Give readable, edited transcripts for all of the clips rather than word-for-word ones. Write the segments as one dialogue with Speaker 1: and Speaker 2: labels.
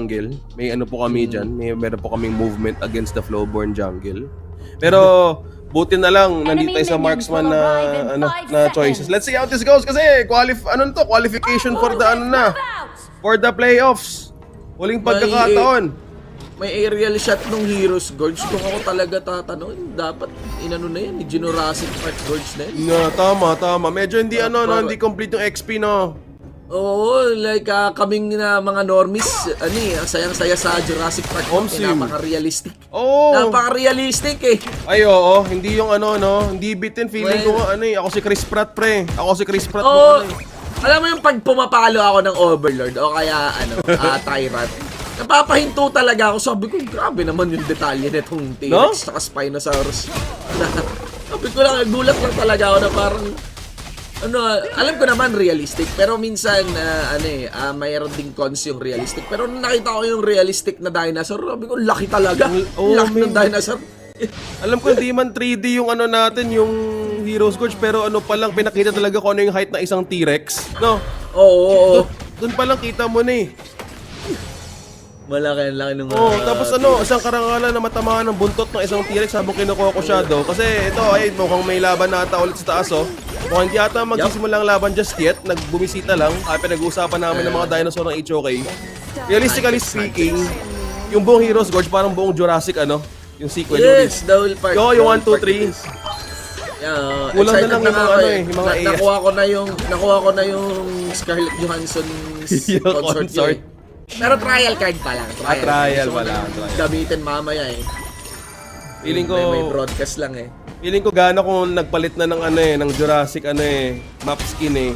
Speaker 1: jungle. May ano po kami dyan. Meron po kaming movement against the Flowborn jungle. Pero buti na lang nandito tayo sa marksman na choices. Let's see how this goes kasi qualification for the for the playoffs. Huling pagkakataon.
Speaker 2: May aerial shot nung Heroes Gorge. Kung ako talaga tatanungin, dapat inano na yan, Jurassic Park Gorge na yan.
Speaker 1: Tama. Medyo hindi hindi complete yung XP, no.
Speaker 2: Oo, like kaming na mga normies, ang sayang-saya sa Jurassic Park. Napaka-realistic. Napaka-realistic eh.
Speaker 1: Ay, oo, hindi yung hindi bitin. Feeling ko ako si Chris Pratt, pre. Ako si Chris Pratt.
Speaker 2: Alam mo yung pag pumapalo ako ng Overlord o kaya Tyrant, napapahinto talaga ako. Sabi ko, grabe naman yung detalye nitong T-Rex saka Spinosaurus. Sabi ko lang, gulat lang talaga ako na parang alam ko naman realistic, pero minsan mayroon ding cons yung realistic. Pero nung nakita ko yung realistic na dinosaur, sabi ko, laki talaga. Laki ng dinosaur.
Speaker 1: Alam ko hindi man 3D yung natin, yung Heroes Gorge, pero pa lang pinakita talaga kung ano yung height na isang T-Rex, no?
Speaker 2: Oo.
Speaker 1: Doon pa lang kita mo na eh.
Speaker 2: Malaki nung
Speaker 1: tapos isang karangalan na matamaan ng buntot ng isang T-Rex habang kinukuha ko Shadow. Kasi ito ay mukhang may laban na ata ulit sa taas, mukhang hindi ata magsisimula ang laban just yet. Nagbumisita lang. Pinag-uusapan namin ng mga dinosaur ng HOK. Realistically speaking, yung buong Heroes Gorge parang buong Jurassic yung sequel.
Speaker 2: Yes, the whole part.
Speaker 1: Yung 1, 2, 3. Kulang na lang yung mga AS.
Speaker 2: Nakuha ko na yung Scarlett Johansson's consort. Pero trial card pa lang.
Speaker 1: Trial pa lang.
Speaker 2: Gamitin mamaya eh.
Speaker 1: Feeling ko
Speaker 2: may broadcast lang eh.
Speaker 1: Feeling ko gana kung nagpalit na ng ng Jurassic map skin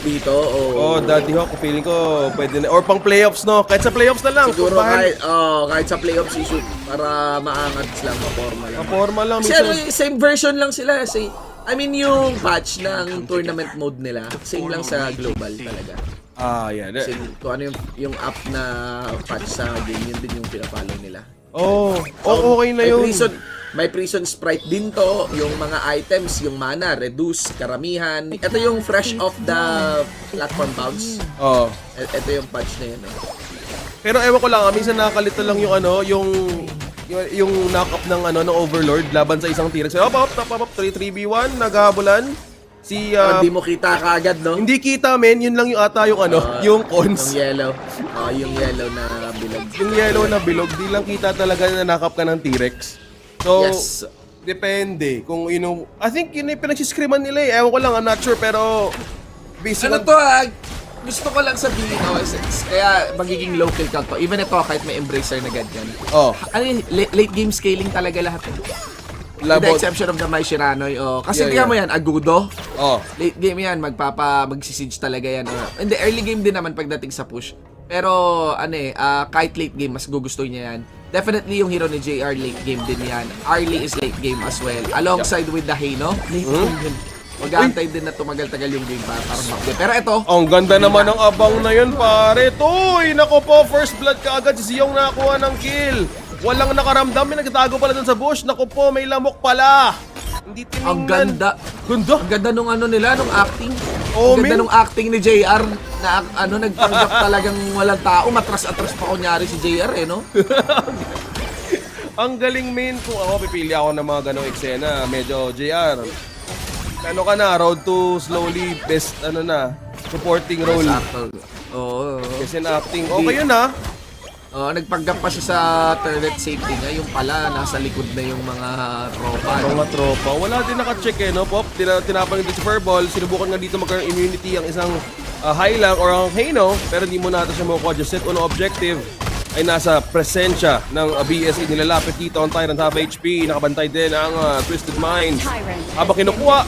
Speaker 2: Dito
Speaker 1: Daddy Hawk, feeling ko pwede na or pang playoffs, no? Kahit sa playoffs na lang.
Speaker 2: Siguro kahit sa playoffs issue para maangat lang,
Speaker 1: forma lang.
Speaker 2: Kasi same version lang sila. I mean yung patch ng tournament mode nila, same lang sa global talaga.
Speaker 1: Yeah.
Speaker 2: Kasi kung ano yung app na patch sa game, yun din yung pinapalo nila.
Speaker 1: Okay na yun.
Speaker 2: May prison sprite din to, yung mga items, yung mana, reduce, karamihan. Ito yung fresh off the platform bounce. Ito yung patch na yun.
Speaker 1: Pero ewan ko lang, minsan nakakalito lang yung knock-up ng Overlord laban sa isang T-Rex. 3-3v1, naghahabulan.
Speaker 2: Hindi mo kita kaagad, no?
Speaker 1: Hindi kita, men. Yun lang yung ata yung yung cons.
Speaker 2: Yung yellow. Yung yellow na bilog.
Speaker 1: Yung yellow na bilog, di lang kita talaga na nakap ka ng T-Rex. So,
Speaker 2: yes.
Speaker 1: Depende. Kung I think yun yung pinag-screaman nila eh. Ewan ko lang, I'm not sure, pero
Speaker 2: gusto ko lang sabihin, kaya magiging local count to. Even ito, kahit may Embracer na ganyan. Late game scaling talaga lahat. With the exception of the Mai Shiranoy. Kasi tingnan mo yan, Agudo. Late game yan, magsisige talaga yan. In the early game din naman pagdating sa push. Pero kahit late game, mas gugustuhin niya yan. Definitely yung hero ni JR late game din yan. Arlie is late game as well. Alongside with the Hino. Mag-aantay din na tumagal-tagal yung game para mag-game. Pero ito,
Speaker 1: ang ganda naman ng abang na yun, pare. Toy! Nako po, first blood ka agad. Si Ziyong nakakuha ng kill. Walang nakaramdam. May nagtago pala dun sa bush. Nako po, may lamok pala. Hindi tinignan.
Speaker 2: Ang ganda. Ang ganda nung nung acting. Ang ganda nung acting ni JR na nagpanggap talagang walang tao. Matras-atras pa kunyari si JR no?
Speaker 1: Ang galing, min. Kung ako pipili ako ng mga ganong eksena, medyo JR. Ano ka na? Road to slowly best supporting role. Kasi na acting. Okay yun
Speaker 2: nagpanggap pa siya sa turret safety niya. Yung pala, nasa likod na yung mga tropa.
Speaker 1: Mga tropa. Wala din naka-check Pop. Tinapang din si Furball. Sinubukan nga dito magkaroon immunity ang isang Highlang or ang Hino. Pero hindi mo natin siya makukuha. Just set on objective ay nasa presensya ng BSE. Nilalapit dito ang Tyrant half HP. Nakabantay din ang Twisted Minds. Habang kinukuha,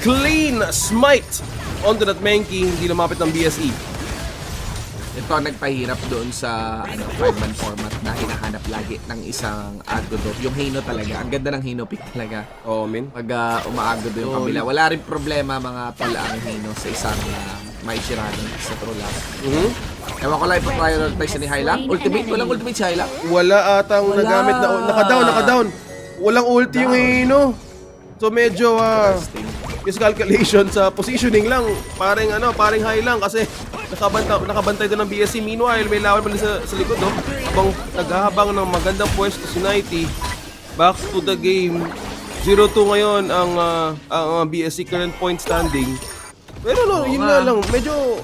Speaker 1: clean smite onto that Mankey. Hindi lumapit ng BSE.
Speaker 2: Ito nagpahirap doon sa 5-man format na hinahanap lagi ng isang Agodo. Yung Hino talaga. Ang ganda ng Hino pick talaga. Pag umaagodo yung kabila. Wala rin problema mga tol ang Hino sa isang Mai Shirano sa true lang. Ewan ko lang ipaprioritize ni Highlang. Ultimate? Walang ultimate si Highlang?
Speaker 1: Wala atang nagamit na. Naka-down. Walang ulti yung Hino. So medyo miscalculation sa positioning lang. Paring Highlang kasi nakabantay doon ng BSC. Meanwhile, may lawan pala sa likod, no? Habang naghahabang ng magandang pwesto si Nighty. Back to the game. 0-2 ngayon ang BSC current point standing. Pero no, yun nga lang. Medyo,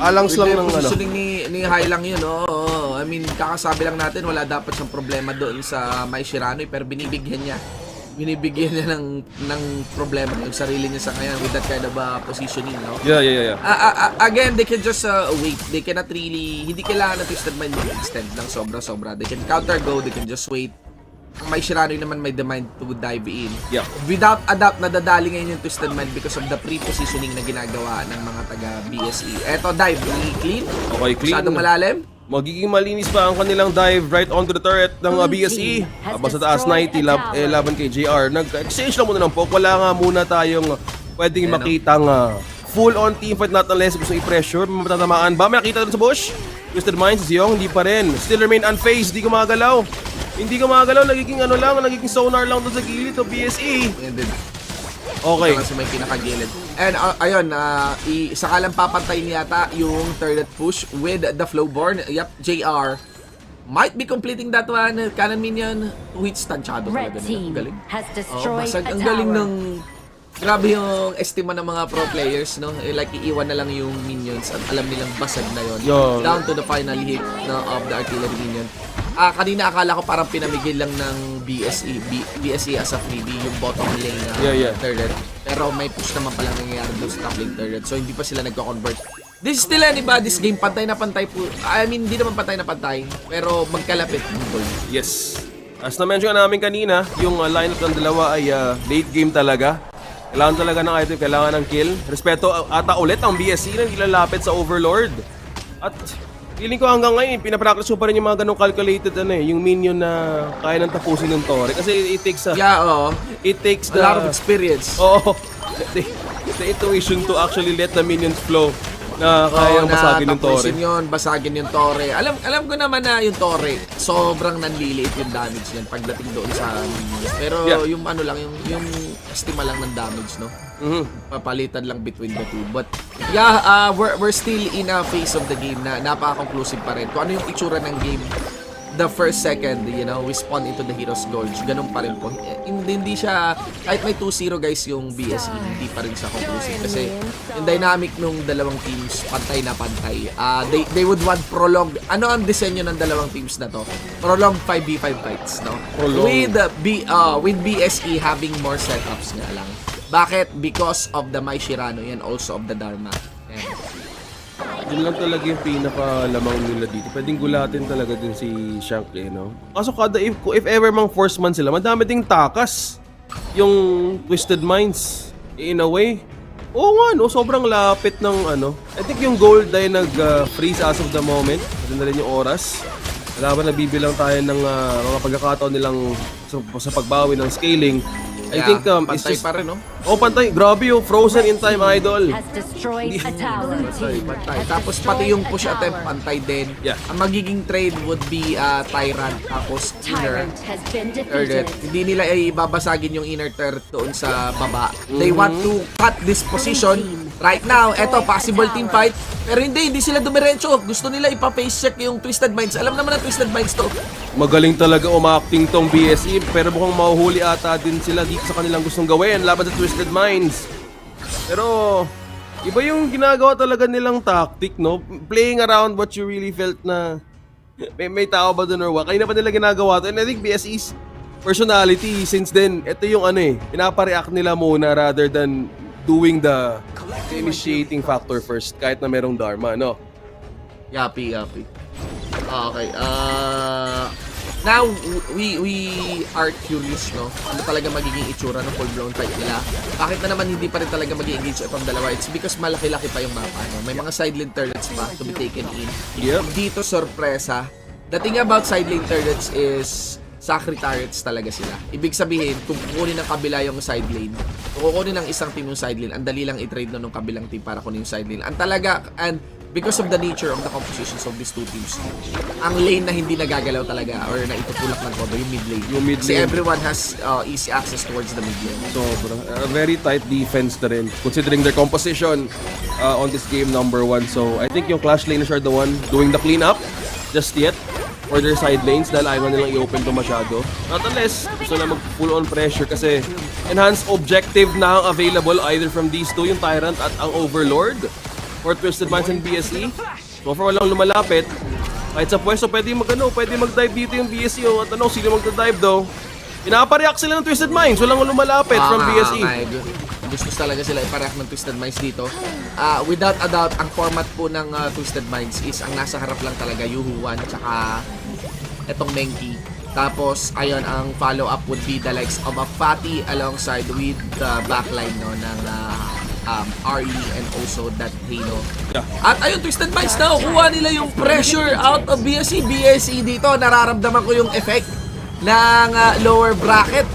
Speaker 1: alangs lang ng
Speaker 2: positioning ni Hai lang yun, oh. I mean, kakasabi lang natin, wala dapat siyang problema doon sa Mai Shiranoy, pero binibigyan niya ng problema yung sarili niya sa kanya with that kind of positioning, no?
Speaker 1: Yeah.
Speaker 2: Again, they can just wait. They cannot really, hindi kailangan ng Twisted Mind mag-extend ng sobra-sobra. They can counter go, they can just wait. Ang Mai Shiranoy naman may the mind to dive in.
Speaker 1: Yeah.
Speaker 2: Without adapt, nadadali ngayon yung Twisted Mind because of the pre-positioning na ginagawa ng mga taga BSE. Eto, dive. Clean.
Speaker 1: Okay, clean.
Speaker 2: Masyadong malalim.
Speaker 1: Magiging malinis pa ang kanilang dive right onto the turret ng BSE. Habang sa taas 90, laban kay JR. Nag-exchange lang muna ng poke. Wala nga muna tayong pwedeng makitang full-on teamfight, not unless gusto i-pressure. Matatamaan ba? May nakita doon sa bush? Twisted Minds, si Young, hindi pa rin. Still remain unfazed, hindi gumagalaw. Hindi gumagalaw, nagiging nagiging sonar lang doon sa gilid of BSE. Okay.
Speaker 2: Ito kasi may pinakagilid. And ayun, saka lang papantayin yata yung third push with the Flowborn. Yep, JR might be completing that one. Cannon minion, which stanchado talaga nila. Galing. Basag. Ang galing ng... Grabe yung estima ng mga pro players, no? Like, iiwan na lang yung minions at alam nilang basag na yon. Down to the final hit of the artillery minion. Kanina akala ko parang pinamigil lang ng BSE as a freebie yung bottom lane turret. Pero may push naman palang nangyayari doon sa top lane turret. So, hindi pa sila nagko-convert. This is still anybody's game. Pantay na pantay po. I mean, hindi naman pantay na pantay. Pero magkalapit.
Speaker 1: Yes. As na-mention namin kanina, yung lineup ng dalawa ay late game talaga. Kailangan talaga ng item, kailangan ng kill. Respeto ata ulit ang BSC na nilalapit sa Overlord. At feeling ko hanggang ngayon, pinapractice ko pa rin yung mga ganong calculated yung minion na kaya nang tapusin ng Torre. Kasi it takes it takes
Speaker 2: a lot of experience.
Speaker 1: The intuition to actually let the minions flow na kaya basagin yung Torre.
Speaker 2: Basagin yung Torre. Alam ko naman na yung Torre, sobrang nanliliit yung damage niyan pagdating doon sa minions. Pero yung yung estima lang ng damage, no? Papalitan lang between the two. But we're still in a phase of the game na napaka-conclusive pa rin. Kung ano yung itsura ng game, the first second, we spawn into the Hero's Gorge. Ganun pa rin po. Hindi siya, kahit may 2-0 guys yung BSE, hindi pa rin siya conclusive. Kasi yung dynamic nung dalawang teams, pantay na pantay. They would want prolonged, ano ang disenyo ng dalawang teams na to? Prolonged 5v5 fights, no? With BSE having more setups nga lang. Bakit? Because of the Mai Shiranoy and also of the Dharma.
Speaker 1: Yun lang talaga yung pinakalamang nila dito. Pwedeng gulatin talaga din si Shank, no? Kaso if ever mang force man sila, madami ding takas yung Twisted Minds in a way. Oo nga, no? Sobrang lapit ng I think yung gold ay nag-freeze as of the moment. Maganda rin yung oras. Wala ba nabibilang tayo ng mga pagkakataon nilang sa pagbawi ng scaling. I think it's just...
Speaker 2: pa rin, no?
Speaker 1: Oh, pantay. Grabe yung frozen in time, idol.
Speaker 2: Pantay. Tapos pati yung push attempt, pantay din.
Speaker 1: Yeah.
Speaker 2: Ang magiging trade would be Tyrant, tapos inner turret. Hindi nila ibabasagin yung inner turret doon sa baba. They want to cut this position. Right now, eto, possible team fight. Pero hindi sila dumiretso. Gusto nila ipa-face check yung Twisted Minds. Alam naman na Twisted Minds to.
Speaker 1: Magaling talaga umacting tong BSE, pero mukhang mahuhuli ata din sila dito sa kanilang gustong gawin laban sa Twisted Minds. Pero iba yung ginagawa talaga nilang tactic, no? Playing around what you really felt na may tao ba doon or what. Kaya na pa nila ginagawa to. And I think BSE's personality since then, ito yung pinapa-react nila muna rather than doing the initiating factor first kahit na merong Dharma, no?
Speaker 2: Yapi. Okay, now, we are curious, no? Ano talaga magiging itsura ng full-blown fight nila? Bakit na naman hindi pa rin talaga mag-engage itong dalawa? It's because malaki-laki pa yung mapa, no? May mga side lane turrets pa to be taken in.
Speaker 1: Yep.
Speaker 2: Dito, sorpresa. The thing about side lane turrets is sacred turrets talaga sila. Ibig sabihin, kung kukunin ng kabila yung side lane, kung kukunin ng isang team yung side lane, ang dali lang i-trade na ng kabilang team para kunin yung side lane. And because of the nature of the compositions of these two teams, ang lane na hindi nagagalaw talaga or na itutulak ng todo, yung mid lane.
Speaker 1: Yung mid
Speaker 2: Kasi
Speaker 1: lane.
Speaker 2: everyone has easy access towards the mid lane.
Speaker 1: So, very tight defense na rin, considering their composition on this game number 1. So, I think yung Clash laners are the one doing the cleanup just yet for their side lanes dahil ayaw nilang i-open to masyado. Not unless gusto na mag-full on pressure kasi enhanced objective na ang available either from these two, yung Tyrant at ang Overlord for Twisted Minds and BSE. So far walang lumalapit. Kahit sa pwesto pwede mag-dive dito yung BSE o at sino magda-dive daw. Pinapareact sila ng Twisted Minds, walang lumalapit from BSE.
Speaker 2: Gusto talaga sila ipareact ng Twisted Minds dito. Without a doubt, ang format po ng Twisted Minds is ang nasa harap lang talaga Yuhuan tsaka etong Menki. Tapos, ayun, ang follow-up would be the likes of a Fatty alongside with the backline no, ng RE and also that Hino.
Speaker 1: Yeah.
Speaker 2: At ayun, Twisted Minds na kuha nila yung pressure out of BSE. BSE dito, nararamdaman ko yung effect ng lower bracket.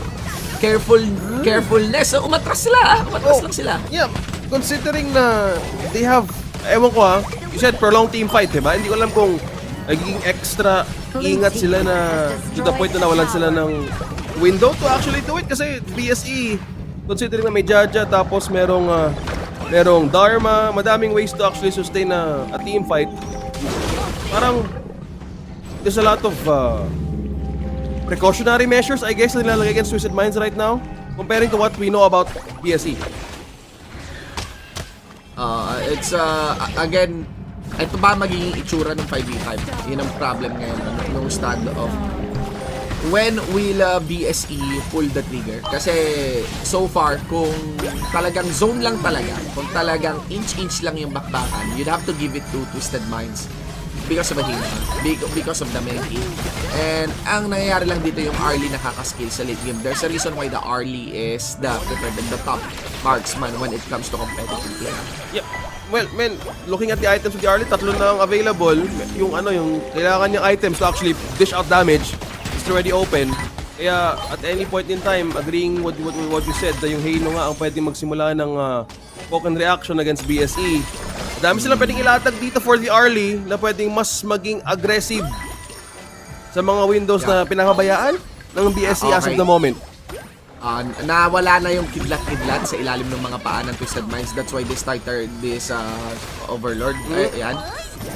Speaker 2: Carefulness. So, umatras sila. Umatras lang sila.
Speaker 1: Yeah, considering na they have, ewan ko you said prolonged team fight, diba? Hindi ko alam kung nagiging extra ingat sila na to the point na nawalan sila ng window to actually do it kasi BSE, considering na may Jaja tapos merong Dharma, madaming ways to actually sustain a team fight. Parang there's a lot of precautionary measures, I guess, na nilalagay against Twisted Minds right now comparing to what we know about BSE.
Speaker 2: It's again, ito ba magiging itsura ng 5v5? Yun ang problem ngayon nung stand of when will BSE pull the trigger? Kasi so far, kung talagang zone lang talaga, kung talagang inch lang yung bakbakan, you'd have to give it to Twisted Minds because of a Hina, because of the Menki. And ang nangyayari lang dito yung Arlie nakaka-skill sa late game. There's a reason why the Arlie is the preferred and the top marksman when it comes to competitive play.
Speaker 1: Yep. Well, man, looking at the items of the Arlie, tatlo na ang available. Yung kailangan niyang items to actually dish out damage is already open. Kaya at any point in time, agreeing with what you said, na yung Halo nga ang pwedeng magsimula ng poke and reaction against BSE. Dami silang pwedeng ilatag dito for the Arlie na pwedeng mas maging aggressive sa mga windows na pinapabayaan ng BSE as of the moment.
Speaker 2: Nawala na yung kidlat-kidlat sa ilalim ng mga paa ng Twisted Minds. That's why they started this Overlord. Ayan.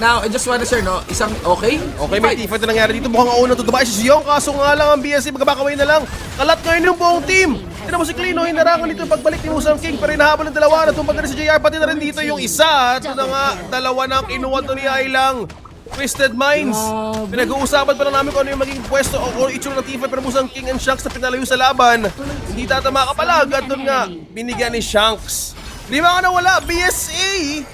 Speaker 2: Now, I just wanna share, no? Isang okay,
Speaker 1: may teamfight na nangyari dito. Mukhang ang unang tutubay si Sion. Kaso nga lang ang BSE, magkabakaway na lang. Kalat ngayon yung buong team. Tinan mo si Clino, hinarangan dito yung pagbalik ni Musang King. Pero hinahabol ng dalawa. Natumpag na rin si JR. Pati na rin dito yung isa. Ito na nga, dalawa na ang kinuha to ni Ailang. Twisted Minds. Pinag-uusapan pa lang namin kung ano yung maging pwesto o itsura ng teamfight pero Musang King and Shanks na pinalayo sa laban. Hindi tatama ka pala. Agad doon nga, binigyan ni Shanks. Di ba nga nawala? BSE!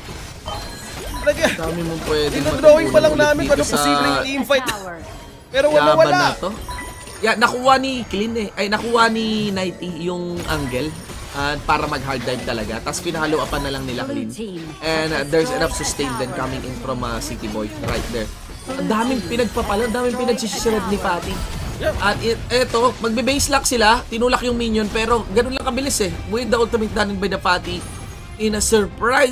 Speaker 2: Dami mong pwede
Speaker 1: Drawing pa lang namin kung ano posibleng teamfight. Pero wala. Yeah, nakuha ni Clean nakuha ni Nighty yung angle para mag-hard dive talaga. Tapos pinahalo upan na lang nila Clean. And there's enough sustain then coming in from City Boy right there. Ang daming pinagpapala, ang daming pinagsisiserad ni Fatty. At eto, magbe-base lock sila, tinulak yung minion pero ganun lang kabilis eh. With the ultimate done by the Fatty in a surprise